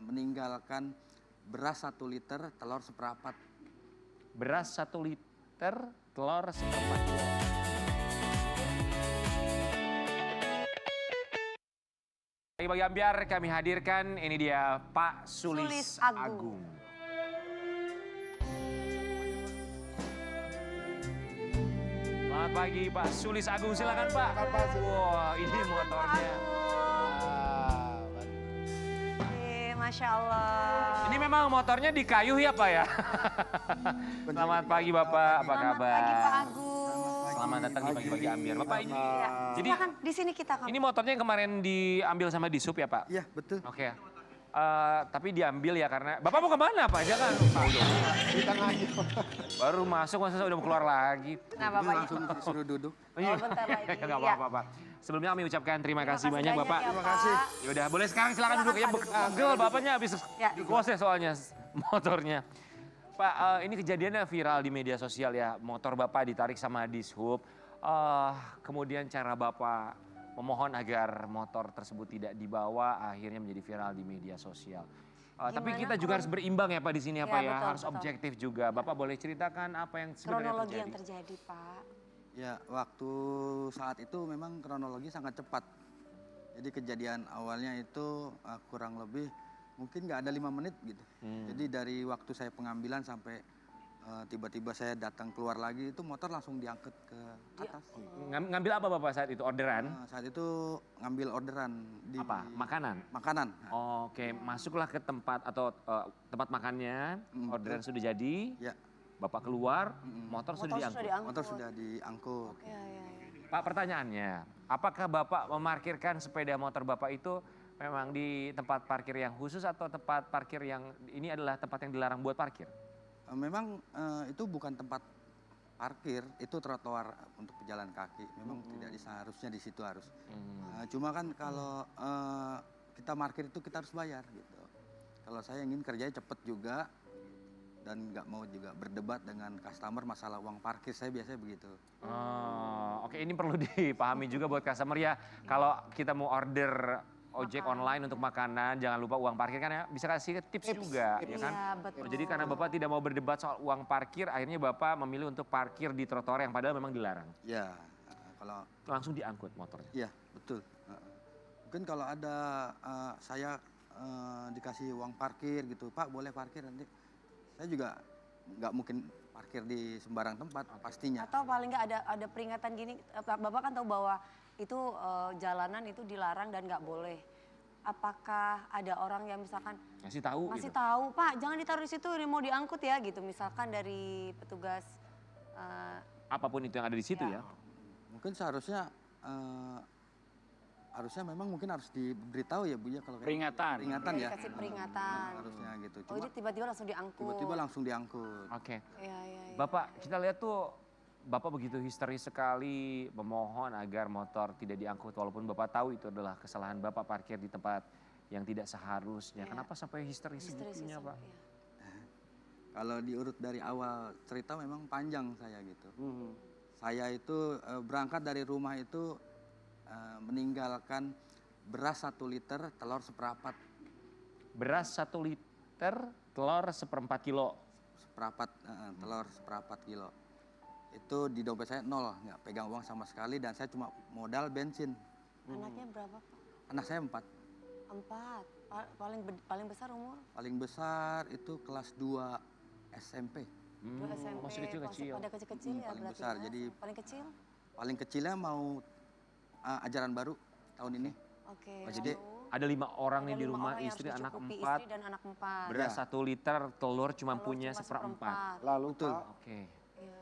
meninggalkan beras 1 liter, telur seperempat. Beras 1 liter, telur seperempat kilo. Bagi Ambiar kami hadirkan, ini dia Pak Sulis Agung. Selamat pagi Pak Sulis Agung, silakan Pak. Wah, ini motornya. Masya Allah. Ini memang motornya di kayu ya Pak ya? Selamat pagi Bapak, apa kabar? Selamat pagi Pak Agung. Selamat datang di Pagi-Pagi Ambiar. Bapak ini, Ya, jadi silakan di sini kita. ini motornya yang kemarin diambil sama Dishub ya Pak? Iya, betul. Oke. Tapi diambil ya karena, Bapak mau kemana Pak? Jangan. Di tengahnya. Baru masuk masa udah mau keluar lagi. Nah Ini Bapak. langsung disuruh duduk. Oh, iya. bentar lagi. Nggak apa-apa Pak. Sebelumnya kami ucapkan terima kasih banyak Bapak. Ya, Terima kasih. Yaudah, boleh sekarang silakan duduk ya. Pak, duduk. Pegel Bapaknya habis Ya. dikuasai soalnya motornya. Pak, ini kejadiannya viral di media sosial ya. Motor Bapak ditarik sama Dishub. Kemudian cara Bapak memohon agar motor tersebut tidak dibawa akhirnya menjadi viral di media sosial. Tapi Gimana kita juga harus berimbang ya Pak di sini ya Ya, Pak ya. betul, Harus betul. objektif juga. Bapak boleh ceritakan apa yang sebenarnya Kronologi terjadi? yang terjadi Pak. Ya, waktu saat itu memang kronologi sangat cepat. Jadi kejadian awalnya itu kurang lebih mungkin nggak ada 5 menit gitu. Jadi dari waktu saya pengambilan sampai tiba-tiba saya datang keluar lagi itu motor langsung diangkut ke atas. Ngambil apa Bapak saat itu? Orderan? Saat itu ngambil orderan di Apa? Makanan? makanan. Oke, masuklah ke tempat atau tempat makannya, orderan sudah jadi, Ya, Bapak keluar, motor sudah diangkut. diangkut. motor sudah diangkut. Ya, ya, ya. Pak, pertanyaannya, apakah Bapak memarkirkan sepeda motor Bapak itu memang di tempat parkir yang khusus atau tempat parkir yang ini adalah tempat yang dilarang buat parkir? Memang itu bukan tempat parkir, itu trotoar untuk pejalan kaki. Memang tidak seharusnya di situ harus. Cuma kan kalau kita parkir itu kita harus bayar gitu. Kalau saya ingin kerjanya cepet juga dan nggak mau juga berdebat dengan customer masalah uang parkir, saya biasanya begitu. Oke, ini perlu dipahami juga buat customer ya. Kalau kita mau order ojek online untuk makanan, jangan lupa uang parkir kan ya. Bisa kasih tips juga, ya kan? Iya, betul. Jadi karena Bapak tidak mau berdebat soal uang parkir, akhirnya Bapak memilih untuk parkir di trotoar yang padahal memang dilarang. Ya, kalau Langsung diangkut motornya. iya betul. Mungkin kalau ada saya dikasih uang parkir gitu, Pak boleh parkir nanti. Saya juga nggak mungkin parkir di sembarang tempat pastinya. Atau paling nggak ada peringatan gini, Bapak kan tahu bahwa itu jalanan itu dilarang dan nggak boleh. Apakah ada orang yang misalkan Ngasih tahu ngasih gitu. tahu, Pak jangan ditaruh di situ, ini mau diangkut ya gitu. Misalkan dari petugas. Apapun itu yang ada di situ ya. Mungkin seharusnya harusnya memang mungkin harus diberitahu ya Bu ya kalau kayak Peringatan. peringatan ya. Dikasih peringatan. Harusnya gitu. Oh ini tiba-tiba langsung diangkut. tiba-tiba langsung diangkut. Oke. Iya, iya, iya. Bapak, kita lihat tuh Bapak begitu histeris sekali memohon agar motor tidak diangkut walaupun Bapak tahu itu adalah kesalahan Bapak parkir di tempat yang tidak seharusnya. Iya. Kenapa sampai histeris Histeris segitunya, itu, Pak? iya. Kalau diurut dari awal cerita memang panjang saya gitu. Saya itu berangkat dari rumah itu meninggalkan beras 1 liter, telur seperempat. Beras 1 liter, telur seperempat kilo. Telur seperempat kilo. Itu di dompet saya 0, nggak pegang uang sama sekali dan saya cuma modal bensin. Anaknya berapa Pak? Anak saya 4. 4. Paling besar umur? Paling besar itu kelas 2 SMP. Dua SMP. Masih kecil-kecil. Pada kecil-kecil ya paling berarti. besar, ya. jadi- Paling kecil? Paling kecilnya mau ajaran baru tahun ini. Oke. Oh, jadi lalu ada 5 orang ada nih di 5 rumah, orang yang istri, harus anak dicukupi, 4. Istri dan anak 4. Beras Ya. 1 liter, telur cuma Telur punya cuma seperempat. Lalu Betul. Pak, Oke. Iya.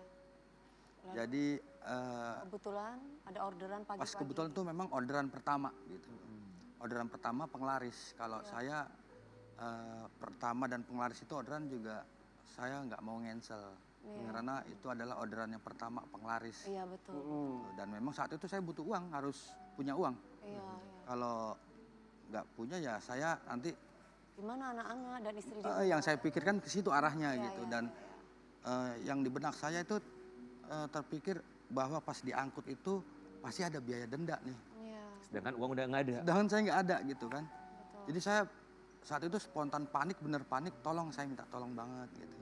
Jadi Kebetulan ada orderan pagi-pagi. pas kebetulan itu memang orderan pertama gitu. Orderan pertama penglaris. Kalau saya pertama dan penglaris itu orderan juga saya nggak mau ngensel. Karena itu adalah orderan yang pertama penglaris. Iya betul. Dan memang saat itu saya butuh uang, harus punya uang. Iya, iya. Kalau nggak punya ya saya nanti Gimana anak-anak dan istri di rumah? yang saya pikirkan ke situ arahnya Iya, gitu. iya, Dan yang di benak saya itu terpikir bahwa pas diangkut itu pasti ada biaya denda nih. Iya. Sedangkan uang udah nggak ada. Sedangkan saya nggak ada gitu kan. Betul. Jadi saya saat itu spontan panik, bener panik, tolong saya minta tolong banget gitu.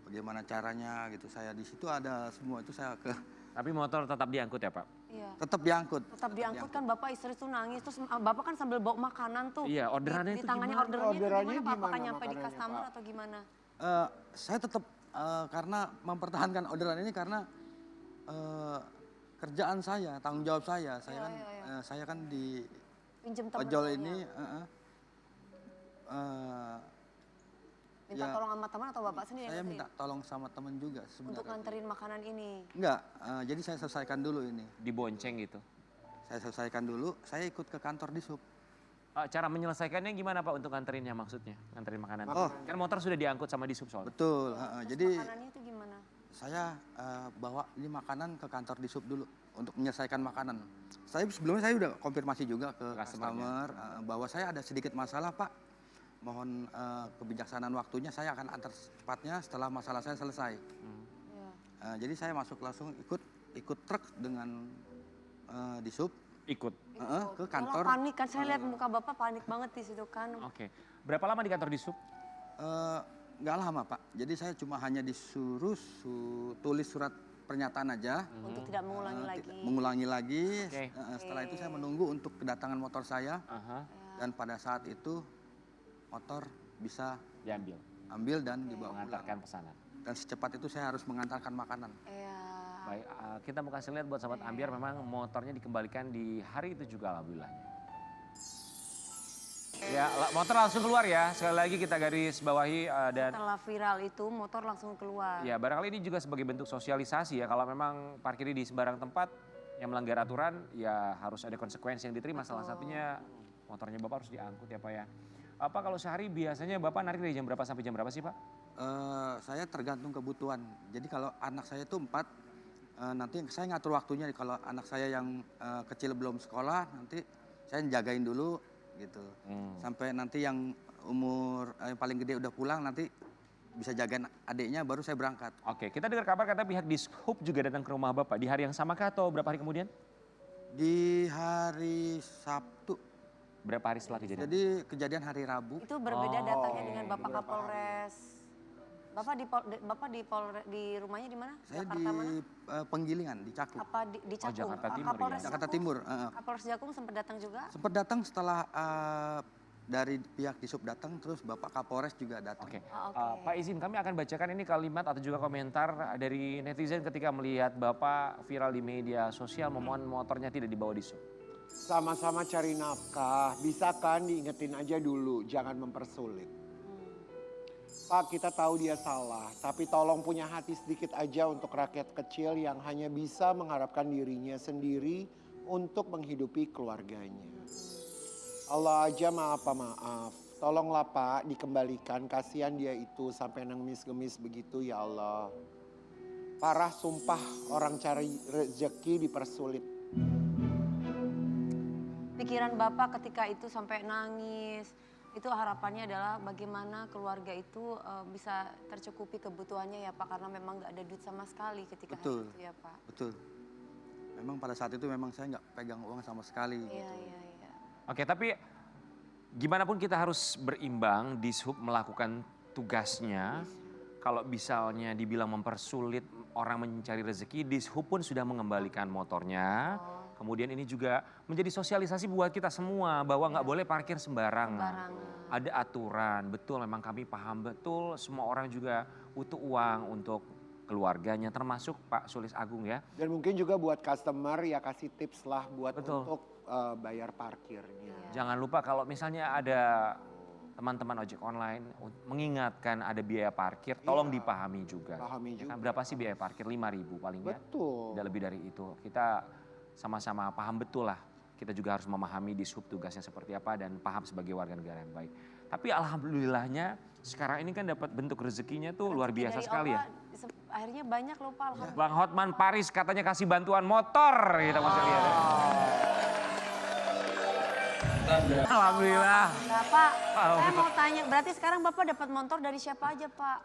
Bagaimana caranya gitu, saya di situ ada semua itu saya ke Tapi motor tetap diangkut ya Pak? Iya. tetap diangkut. Tetap diangkut kan Bapak istri tuh nangis, terus Bapak kan sambil bawa makanan tuh. Iya, orderannya di itu tangannya gimana? orderannya, Orderannya itu gimana Pak? Apakah gimana nyampe di makanannya, customer Pak? atau gimana? Saya tetap karena mempertahankan orderan ini karena kerjaan saya, tanggung jawab saya. Saya Iya, kan iya, iya. saya kan di Pinjem temen ojol kali ini ya? Minta ya, tolong sama teman atau Bapak sendiri yang saya nganterin? minta tolong sama teman juga Untuk sebenarnya. nganterin makanan ini. Enggak, jadi saya selesaikan dulu ini. Dibonceng gitu? Saya selesaikan dulu, saya ikut ke kantor Dishub. Cara menyelesaikannya gimana Pak untuk nganterinnya maksudnya? Nganterin makanan? Oh. Kan motor sudah diangkut sama Dishub soalnya. Betul, Terus jadi makanannya itu gimana? saya bawa ini makanan ke kantor Dishub dulu untuk menyelesaikan makanan. Sebelumnya saya udah konfirmasi juga ke customer bahwa saya ada sedikit masalah Pak. Mohon kebijaksanaan waktunya, saya akan antar secepatnya setelah masalah saya selesai. Iya. Jadi saya masuk langsung ikut truk dengan Dishub Ikut? ke kantor. Yalah, panik kan, saya lihat muka Bapak panik banget di situ kan. Oke. Berapa lama di kantor Dishub? Nggak lama Pak, jadi saya cuma hanya disuruh tulis surat pernyataan aja. Untuk tidak mengulangi lagi. Tidak mengulangi lagi. Oke. Setelah itu saya menunggu untuk kedatangan motor saya Aha, dan pada saat itu motor bisa diambil. ambil dan dibawa pulang. Mengantarkan pesanan. Dan secepat itu saya harus mengantarkan makanan. Iya. Baik, kita mau kasih lihat buat sahabat Ambiar memang motornya dikembalikan di hari itu juga alhamdulillahnya. Ya, motor langsung keluar ya. Sekali lagi kita garis bawahi dan Setelah viral itu motor langsung keluar. ya barangkali ini juga sebagai bentuk sosialisasi ya. Kalau memang parkir di sembarang tempat yang melanggar aturan ya harus ada konsekuensi yang diterima. Salah satunya motornya Bapak harus diangkut ya Pak ya. Apa kalau sehari biasanya Bapak narik dari jam berapa sampai jam berapa sih Pak? Saya tergantung kebutuhan. Jadi kalau anak saya itu 4, nanti saya ngatur waktunya. Kalau anak saya yang kecil belum sekolah, nanti saya jagain dulu gitu. Sampai nanti yang umur yang paling gede udah pulang, nanti bisa jagain adiknya baru saya berangkat. Oke, kita dengar kabar kata pihak Dishub juga datang ke rumah Bapak di hari yang sama kah atau berapa hari kemudian? Di hari Sabtu, Berapa hari setelah kejadian? jadi kejadian hari Rabu. Itu berbeda datangnya dengan Bapak Berapa Kapolres. Bapak di rumahnya di mana? Saya Jakarta mana? di Penggilingan, di Cakung. Apa di Cakung? Jakarta Timur Kapolres ya. Jakarta Cakung? Timur. Kapolres Jakung sempat datang juga? Sempat datang setelah dari pihak Dishub datang, terus Bapak Kapolres juga datang. Oke, Oke. Pak izin kami akan bacakan ini kalimat atau juga komentar dari netizen ketika melihat Bapak viral di media sosial memohon motornya tidak dibawa Dishub. Sama-sama cari nafkah, bisa kan diingetin aja dulu, jangan mempersulit. Pak, kita tahu dia salah, tapi tolong punya hati sedikit aja untuk rakyat kecil yang hanya bisa mengharapkan dirinya sendiri untuk menghidupi keluarganya. Allah aja maaf. Tolonglah Pak, dikembalikan, kasihan dia itu sampai nangis-ngemis begitu ya Allah. Parah sumpah, orang cari rezeki dipersulit. Pikiran Bapak ketika itu sampai nangis, itu harapannya adalah bagaimana keluarga itu bisa tercukupi kebutuhannya ya Pak, karena memang nggak ada duit sama sekali ketika Betul. hari itu ya Pak. Betul. Memang pada saat itu memang saya nggak pegang uang sama sekali. Iya, gitu. iya, iya. Oke, tapi gimana pun kita harus berimbang, Dishub melakukan tugasnya. Kalau misalnya dibilang mempersulit orang mencari rezeki, Dishub pun sudah mengembalikan motornya. Kemudian ini juga menjadi sosialisasi buat kita semua bahwa nggak boleh parkir sembarangan. Sembarangan. Ada aturan, betul memang kami paham betul semua orang juga butuh uang untuk keluarganya termasuk Pak Sulis Agung ya. Dan mungkin juga buat customer ya kasih tips lah buat Betul. untuk bayar parkirnya. Jangan lupa kalau misalnya ada teman-teman ojek online mengingatkan ada biaya parkir, tolong dipahami juga. Pahami Ya kan, juga. berapa sih biaya parkir? 5.000 paling ya. Betul. Tidak lebih dari itu. Kita sama-sama paham betul lah. Kita juga harus memahami Dishub tugasnya seperti apa dan paham sebagai warga negara yang baik. Tapi alhamdulillahnya sekarang ini kan dapat bentuk rezekinya tuh luar biasa Dari sekali ya. Allah, akhirnya banyak loh Pak, alhamdulillah. Bang Hotman Paris katanya kasih bantuan motor, kita masih lihat. Ya. Alhamdulillah. Nah, Pak, saya mau tanya, berarti sekarang Bapak dapat motor dari siapa aja Pak?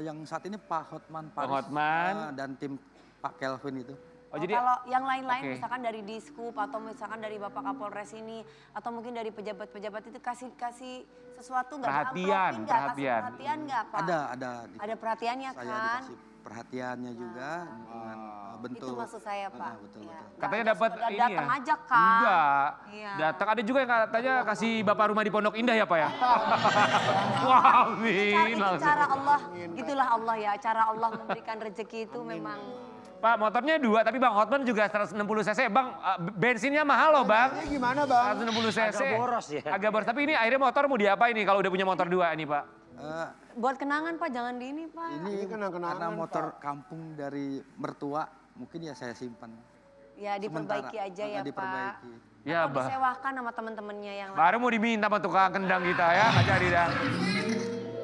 Yang saat ini Pak Hotman Pak Paris Hotman. dan tim Pak Kelvin itu. Oh, jadi kalau yang lain-lain oke. misalkan dari Dishub atau misalkan dari Bapak Kapolres ini atau mungkin dari pejabat-pejabat itu kasih sesuatu nggak? Perhatian, Diamplopin nggak? Kasih perhatian. perhatian nggak Pak? Ada. Ada perhatiannya Saya kan? dikasih perhatiannya juga dengan bentuk. Itu maksud saya Pak. Betul. Ya. Katanya Nggak dapat sekedar ini datang ya. aja kan? Enggak. Iya. Datang ada juga yang katanya kasih bapak rumah di Pondok Indah ya Pak ya. Wah, amin. Itu Langsung. cara Allah, gitulah Allah ya. Cara Allah memberikan rezeki itu memang. Pak, motornya 2 tapi Bang Hotman juga 160 cc. Bang, bensinnya mahal loh Bang. Ini gimana bang? 160 cc. Agak boros ya. Agak boros. Tapi ini akhirnya motor mau diapain nih kalau udah punya motor 2 ini Pak? Eh, Buat kenangan Pak, jangan di ini Pak. ini Ini kenang-kenangan, karena motor Pak. kampung dari mertua, mungkin ya saya simpan. Ya diperbaiki Sementara. aja ya Pak. Diperbaiki. Ya, Atau Bah. disewakan sama teman-temannya yang lain. Baru mau diminta sama tukang kendang kita ya, nggak jadi dah.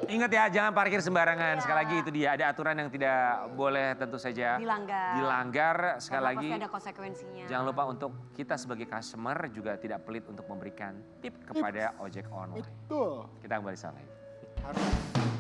Ingat ya, jangan parkir sembarangan. Sekali lagi itu dia, ada aturan yang tidak boleh tentu saja dilanggar. Sekali Karena lagi, pasti ada konsekuensinya. jangan lupa untuk kita sebagai customer juga tidak pelit untuk memberikan tip kepada ojek online. Betul. Kita kembali saat lagi. Harus.